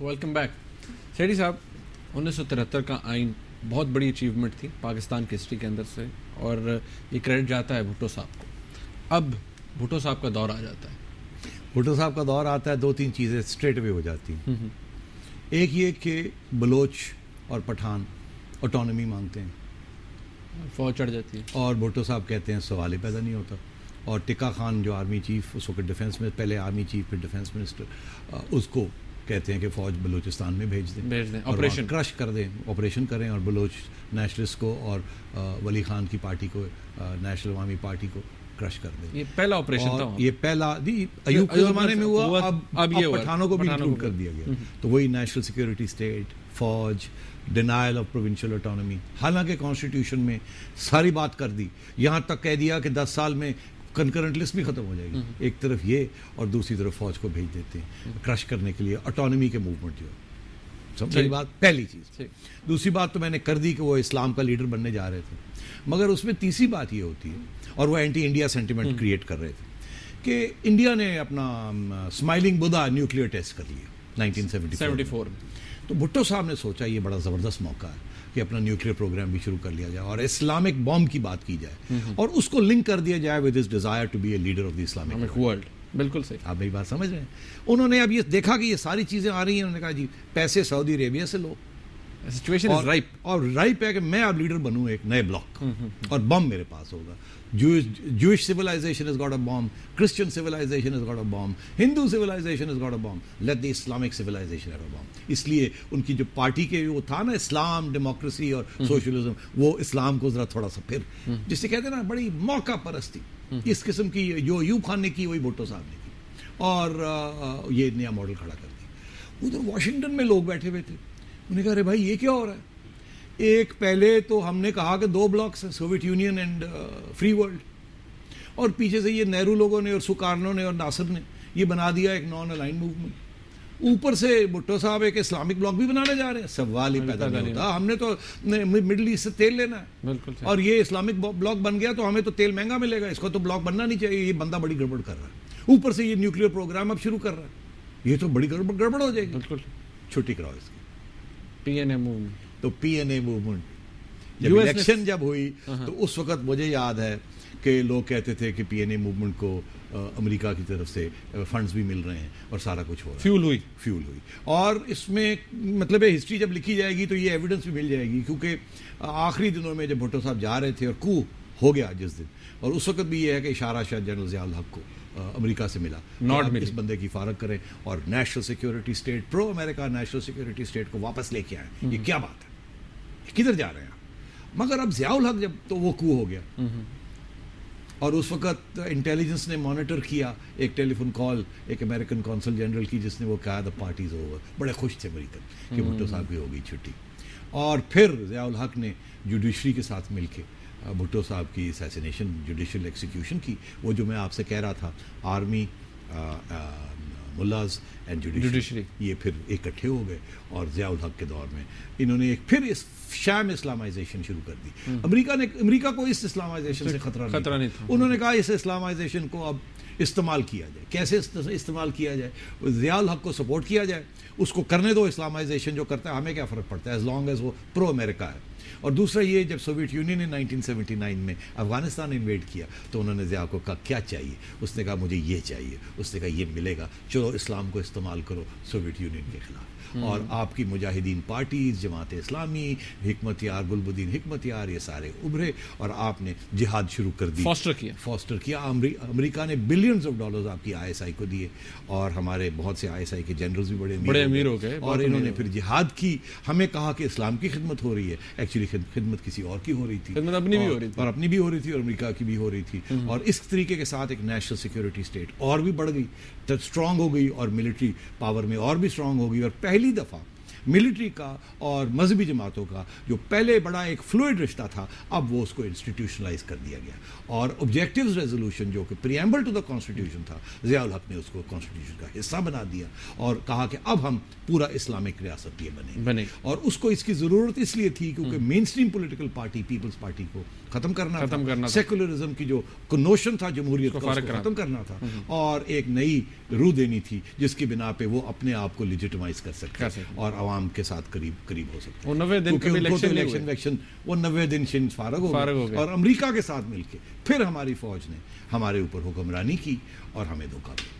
Welcome back. सेठी साहब, 1973 का आइन बहुत बड़ी अचीवमेंट थी पाकिस्तान की हिस्ट्री के अंदर से, और ये क्रेडिट जाता है भुट्टो साहब को। अब भुट्टो साहब का दौर आ जाता है। भुट्टो साहब का दौर आता है, दो तीन चीज़ें स्ट्रेट अवे हो जाती हैं। एक ये कि बलोच और पठान ऑटोनॉमी मांगते हैं, फौज चढ़ जाती है, और भुट्टो साहब कहते हैं सवाल ही पैदा नहीं होता। और टिक्का खान जो आर्मी चीफ, उस वक्त डिफेंस में, पहले आर्मी चीफ फिर डिफेंस मिनिस्टर, उसको कहते हैं कि फ़ौज बलूचिस्तान में भेज दें, ऑपरेशन क्रश कर दें, ऑपरेशन करें, और बलोच नेशनलिस्ट को और वली खान की पार्टी को, नेशनल अवामी पार्टी को क्रश कर दें। ये पहला ऑपरेशन था। ये पहला अयूब के ज़माने में हुआ, अब ये पठानों को भी इंक्लूड कर दिया गया। तो वही नेशनल सिक्योरिटी स्टेट, फौज, डिनायल ऑफ प्रोविंशियल ऑटोनॉमी। हालांकि कॉन्स्टिट्यूशन में सारी बात कर दी, यहाँ तक कह दिया कि 10 साल में कंकरेंट लिस्ट भी खत्म हो जाएगी। एक तरफ ये और दूसरी तरफ फौज को भेज देते हैं क्रश करने के लिए ऑटोनॉमी के मूवमेंट जो है। समझी बात? पहली चीज़। दूसरी बात तो मैंने कर दी कि वो इस्लाम का लीडर बनने जा रहे थे, मगर उसमें तीसरी बात ये होती है, और वो एंटी इंडिया सेंटिमेंट क्रिएट कर रहे थे, कि इंडिया ने अपना स्माइलिंग बुद्धा न्यूक्लियर टेस्ट कर लिया 1974 में। तो भुट्टो साहब ने सोचा ये बड़ा ज़बरदस्त मौका है कि अपना न्यूक्लियर प्रोग्राम भी शुरू कर लिया जाए और इस्लामिक बॉम्ब की बात की जाए, और उसको लिंक कर दिया जाए with his desire to be a leader of the Islamic world. बिल्कुल सही, आप मेरी बात समझ रहे हैं। उन्होंने अब ये देखा कि ये सारी चीज़ें आ रही हैं, उन्होंने कहा जी पैसे सऊदी अरेबिया से लो, सिचुएशन इज राइप, और राइप है कि मैं अब लीडर बनूं एक नए ब्लॉक, और बम मेरे पास होगा। Jewish civilization has got a bomb, Christian civilization has got a bomb, Hindu civilization has got a bomb, let the Islamic civilization have a bomb। इसलिए उनकी जो पार्टी के वो था ना, इस्लाम, डेमोक्रेसी और सोशलिज्म, वो इस्लाम को जरा थोड़ा सा फिर, जिससे कहते हैं ना बड़ी मौका परस्ती, इस किस्म की जो अयूब खान ने की, वही भुट्टो साहब ने की, और ये नया मॉडल खड़ा कर दिया। उधर वाशिंगटन में लोग बैठे हुए थे, उन्होंने कहा अरे भाई ये क्या हो रहा है। एक पहले तो हमने कहा कि 2 ब्लॉक्स हैं, Soviet union and free world, और पीछे से ये नेहरू लोगों ने और सुकार्नो ने और नासिर ने ये बना दिया एक नॉन अलाइन मूवमेंट। ऊपर से भुट्टो साहब एक इस्लामिक ब्लॉक भी बनाने जा रहे हैं, सवाल ही पैदा नहीं होता। हमने तो मिडिल ईस्ट से तेल लेना है, और ये इस्लामिक ब्लॉक बन गया तो हमें तो तेल महंगा मिलेगा, इसको तो ब्लॉक बनना नहीं चाहिए। ये बंदा बड़ी गड़बड़ कर रहा है, ऊपर से ये न्यूक्लियर प्रोग्राम अब शुरू कर रहा है, ये तो बड़ी गड़बड़ हो जाएगी। बिल्कुल, छुट्टी कराओ इसकी। पीएनए मूवमेंट, तो पीएनए मूवमेंट जब इलेक्शन जब हुई तो उस वक्त मुझे याद है कि लोग कहते थे कि पीएनए मूवमेंट को अमेरिका की तरफ से फंड्स भी मिल रहे हैं और सारा कुछ हो रहा है, फ्यूल हुई। और इसमें मतलब हिस्ट्री जब लिखी जाएगी तो ये एविडेंस भी मिल जाएगी, क्योंकि आखिरी दिनों में जब भुट्टो साहब जा रहे थे और कू हो गया जिस दिन, और उस वक्त भी ये है कि इशारा शायद जनरल ज़ियाउल हक को अमेरिका से मिला, इस बंदे की फारग करें और national security state, pro America national security state को वापस लेके आए। ये क्या बात है, किधर जा रहे हैं? मगर अब ज़ियाउल हक जब, तो वो कू हो गया, और उस वक्त इंटेलिजेंस ने मॉनिटर किया एक टेलीफोन कॉल एक अमेरिकन कौंसल जनरल की, जिसने वो कहा द पार्टीज ओवर। बड़े खुश थे अमेरिकन कि भुट्टो साहब की हो गई छुट्टी। और फिर ज़ियाउल हक ने जुडिशरी के साथ मिलके भुट्टो साहब की असैसिनेशन, जुडिशल एक्सिक्यूशन की। वो जो मैं आपसे कह रहा था, आर्मी, मुल्लाज एंड जुडिशरी, ये फिर इकट्ठे हो गए, और ज़ियाउल हक के दौर में इन्होंने एक फिर इस शैम इस्लामाइजेशन शुरू कर दी। अमेरिका को इस इस्लामाइजेशन से खतरा नहीं था। उन्होंने कहा इस इस्लामाइजेशन को अब इस्तेमाल किया जाए। कैसे इस्तेमाल किया जाए? ज़ियाउल हक को सपोर्ट किया जाए, उसको करने दो इस्लामाइजेशन जो करता है, हमें क्या फ़र्क पड़ता है एज लॉन्ग एज वो प्रो अमेरिका है। और दूसरा ये, जब सोवियत यूनियन ने 1979 में अफगानिस्तान इन्वेड किया तो उन्होंने ज़िया को कहा क्या चाहिए, उसने कहा मुझे ये चाहिए, उसने कहा ये मिलेगा, चलो इस्लाम को इस्तेमाल करो सोवियत यूनियन के खिलाफ। और आपकी मुजाहिदीन पार्टीज, जमात इस्लामी, हिकमत यार, गुलबुद्दीन हिकमत यार, ये सारे उभरे और आपने जिहाद शुरू कर दी, फॉस्टर किया। अमेरिका ने बिलियंस ऑफ डॉलर्स आपकी आईएसआई को दिए, और हमारे बहुत से आईएसआई के जनरल्स भी बड़े अमीर हो गए, और इन्होंने फिर जिहाद की। हमें कहा कि इस्लाम की खिदमत हो रही है, एक्चुअली खिदमत किसी और की हो रही थी, अपनी भी हो रही थी, और अपनी भी हो रही थी, और अमेरिका की भी हो रही थी। और इस तरीके के साथ एक नेशनल सिक्योरिटी स्टेट और भी बढ़ गई, स्ट्रांग हो गई, और मिलिट्री पावर में और भी स्ट्रांग हो गई। और पहली दफ़ा मिलिट्री का और मजहबी जमातों का जो पहले बड़ा एक फ्लूइड रिश्ता था, अब वो उसको इंस्टीट्यूशनलाइज कर दिया गया। और ऑब्जेक्टिव्स रेजोल्यूशन जो कि प्रीएम्बल टू द कॉन्स्टिट्यूशन था, ज़ियाउल हक ने उसको कॉन्स्टिट्यूशन का हिस्सा बना दिया और कहा कि अब हम पूरा इस्लामिक रियासत ये बने। और उसको इसकी ज़रूरत इसलिए थी क्योंकि mainstream political party People's Party को ख़त्म करना था, सेकुलरिज्म की जो नोशन था जमहूरियत का उसको ख़त्म करना था, और एक नई रूह देनी थी जिसकी बिना पे वो अपने आप को लेजिटिमाइज कर सकते और आवाम के साथ करीब हो सकते। 90 दिन इलेक्शन वो 90 दिन फारग हो गए और अमेरिका के साथ मिलके फिर हमारी फौज ने हमारे ऊपर हुक्मरानी की और हमें धोखा दिया।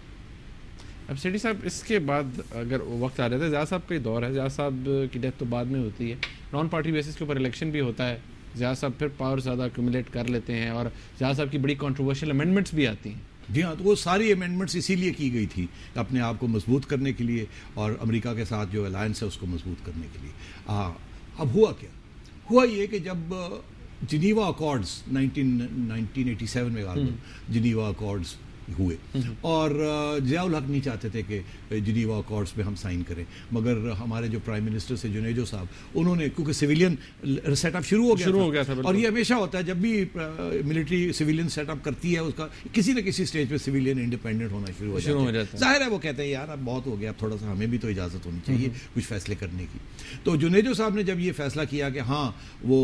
अब सेठी साहब, इसके बाद अगर वक्त आ रहा था, ज़िया साहब का ही दौर है, ज़िया साहब की डेथ तो बाद में होती है, नॉन पार्टी बेसिस के ऊपर इलेक्शन भी होता है, ज़िया साहब फिर पावर ज़्यादा एक्यूमुलेट कर लेते हैं और ज़िया साहब की बड़ी कंट्रोवर्शियल अमेंडमेंट्स भी आती हैं। जी हाँ, तो वो सारी अमेंडमेंट्स इसीलिए की गई थी अपने आप को मजबूत करने के लिए और अमेरिका के साथ जो अलायंस है उसको मजबूत करने के लिए। अब हुआ क्या? हुआ ये कि जब जिनीवा अकॉर्ड्स 1987 में जिनीवा अकॉर्ड्स हुए और ज़ियाउल हक नहीं चाहते थे कि जिनीवा अकॉर्ड्स पे हम साइन करें, मगर हमारे जो प्राइम मिनिस्टर से जुनेजो साहब, उन्होंने, क्योंकि सिविलियन सेटअप शुरू हो गया था और ये हमेशा होता है जब भी मिलिट्री सिविलियन सेटअप करती है उसका किसी न किसी स्टेज पे सिविलियन इंडिपेंडेंट होना शुरू हो जाता है। जाहिर है वो कहते हैं यार अब बहुत हो गया, अब थोड़ा सा हमें भी तो इजाज़त होनी चाहिए कुछ फैसले करने की। तो जुनेजो साहब ने जब ये फैसला किया कि हाँ वो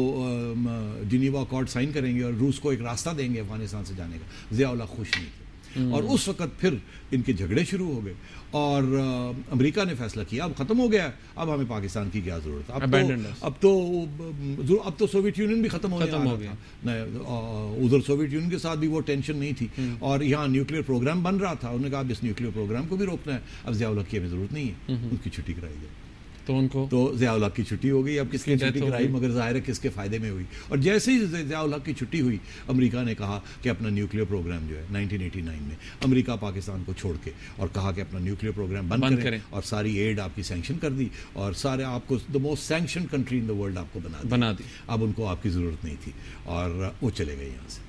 जिनीवा अकॉर्ड साइन करेंगे और रूस को एक रास्ता देंगे अफगानिस्तान से जाने का, ज़ियाउल हक खुश नहीं थे और उस वक्त फिर इनके झगड़े शुरू हो गए और अमेरिका ने फैसला किया अब खत्म हो गया, अब हमें पाकिस्तान की क्या जरूरत है, अब तो सोवियत यूनियन भी खत्म हो गया था, उधर सोवियत यूनियन के साथ भी वो टेंशन नहीं थी और यहाँ न्यूक्लियर प्रोग्राम बन रहा था। उन्होंने कहा अब इस न्यूक्लियर प्रोग्राम को भी रोकना है, अब ज़ियाउल हक की हमें जरूरत नहीं है, उनकी छुट्टी कराई जाए। तो ज़ियाउल हक की छुट्टी हो गई। अब किसकी छुट्टी कराई, मगर जाहिर है किसके फायदे में हुई। और जैसे ही ज़ियाउल हक की छुट्टी हुई, अमेरिका ने कहा कि अपना न्यूक्लियर प्रोग्राम जो है 1989 में अमेरिका पाकिस्तान को छोड़ के और कहा कि अपना न्यूक्लियर प्रोग्राम बंद करें और सारी एड आपकी सैंक्शन कर दी और सारे आपको the most sanction country in the world आपको बना दी। अब उनको आपकी ज़रूरत नहीं थी और वो चले गए यहाँ से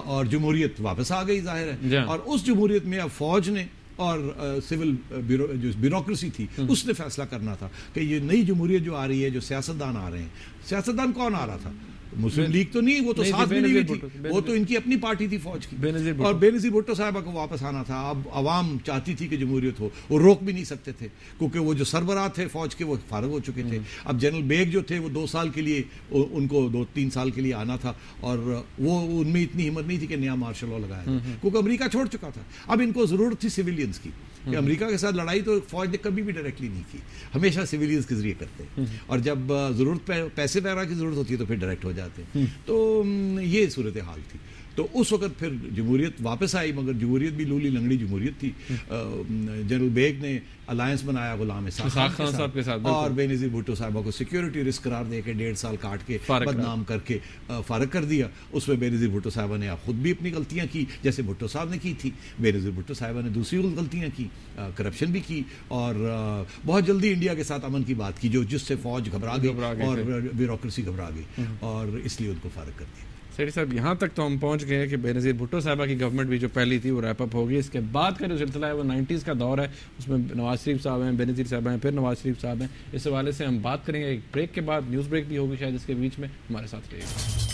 और जमहूरियत वापस आ गई जाहिर है। और उस जमहूरियत में अब फौज ने और सिविल जो ब्यूरोक्रेसी थी उसने फैसला करना था कि ये नई जमहूरियत जो आ रही है, जो सियासतदान आ रहे हैं, सियासतदान कौन आ रहा था? मुस्लिम लीग तो नहीं, वो तो साथ में नहीं थी, वो तो इनकी अपनी पार्टी थी फौज की। और बेनजीर भुट्टो साहबा को वापस आना था। अब अवाम चाहती थी कि जमहूरियत हो, वो रोक भी नहीं सकते थे क्योंकि वो जो सरबराह थे फौज के वो फारग हो चुके थे। अब जनरल बेग जो थे वो 2 साल के लिए, उनको 2-3 साल के लिए आना था और वो उनमें इतनी हिम्मत नहीं थी कि नया मार्शल लॉ लगाया जाए क्योंकि अमेरिका छोड़ चुका था। अब इनको जरूरत थी सिविलियंस की। अमेरिका के साथ लड़ाई तो फौज ने कभी भी डायरेक्टली नहीं की, हमेशा सिविलियंस के जरिए करते हैं और जब जरूरत पैसे वगैरह की जरूरत होती है तो फिर डायरेक्ट हो जाते हैं। तो ये सूरत हाल थी। तो उस वक्त फिर जमहूरियत वापस आई, मगर जमहूरियत भी लूली लंगड़ी जमहूरियत थी। जनरल बेग ने अलायंस बनाया गुलाम इसाक खान साहब के साथ और बेनजीर भुट्टो साहबा को सिक्योरिटी रिस्क करार दे के 1.5 साल काट के बदनाम करके फारग कर दिया। उसमें बेनजीर भुट्टो साहबा ने खुद भी अपनी गलतियां की जैसे भुट्टो साहब ने की थी। बेनजीर भुट्टो साहबा ने दूसरी गलतियां की, करप्शन भी की और बहुत जल्दी इंडिया के साथ अमन की बात की जिससे फौज घबरा गई और ब्यूरोक्रेसी घबरा गई और इसलिए उनको फारग कर दिया। सेठी साहब, यहाँ तक तो हम पहुँच गए कि बेनज़ीर भुट्टो साहबा की गवर्नमेंट भी जो पहली थी वो रैप अप होगी। इसके बाद का जो सिलसिला है वो 90s का दौर है, उसमें नवाज शरीफ साहब हैं, बेनज़ीर साहब हैं, फिर नवाज शरीफ साहब हैं। इस हवाले से हम बात करेंगे एक ब्रेक के बाद। न्यूज़ ब्रेक भी होगी शायद इसके बीच में, हमारे साथ रहिएगा।